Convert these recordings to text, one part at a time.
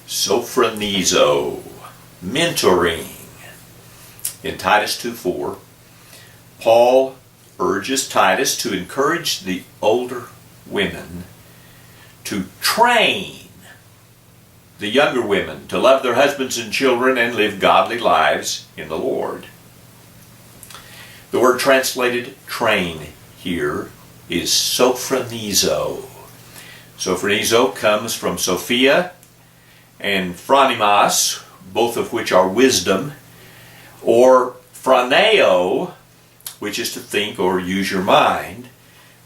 Sophronizo, mentoring. In Titus 2:4, Paul urges Titus to encourage the older women to train the younger women to love their husbands and children and live godly lives in the Lord. The word translated train here is sophronizo. Sophronizo comes from Sophia and phronimos, both of which are wisdom, or phroneo, which is to think or use your mind.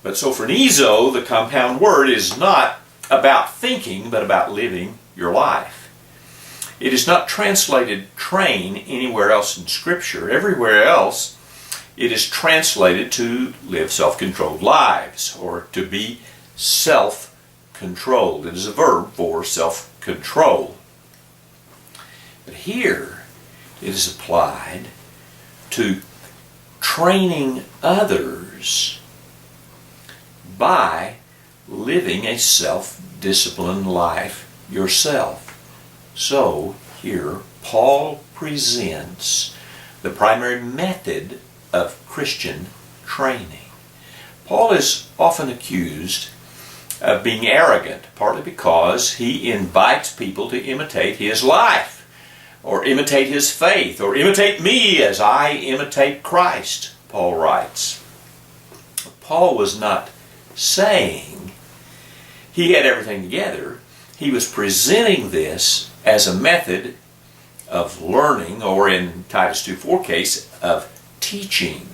But sophronizo, the compound word, is not about thinking, but about living your life. It is not translated train anywhere else in Scripture. Everywhere else, it is translated to live self-controlled lives, or to be self-controlled. It is a verb for self-control. But here, it is applied to training others by living a self-disciplined life yourself. So, here, Paul presents the primary method of Christian training. Paul is often accused of being arrogant, partly because he invites people to imitate his life, or imitate his faith, or imitate me as I imitate Christ, Paul writes. Paul was not saying he had everything together. He was presenting this as a method of learning, or in Titus 2:4 case, of teaching,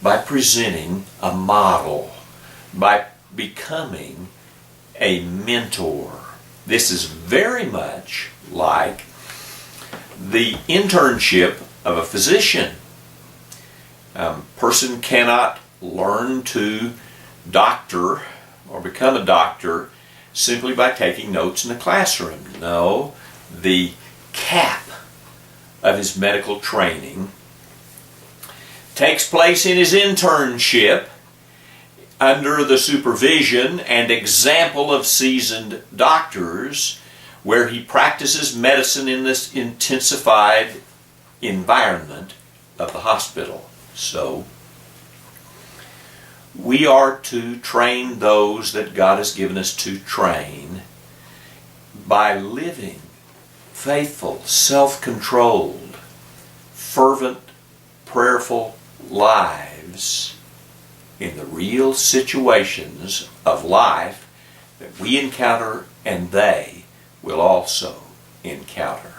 by presenting a model, by becoming a mentor. This is very much like the internship of a physician. A person cannot learn to doctor or become a doctor simply by taking notes in the classroom. No, the cap of his medical training takes place in his internship under the supervision and example of seasoned doctors, where he practices medicine in this intensified environment of the hospital. So, we are to train those that God has given us to train by living faithful, self-controlled, fervent, prayerful lives in the real situations of life that we encounter and they will also encounter.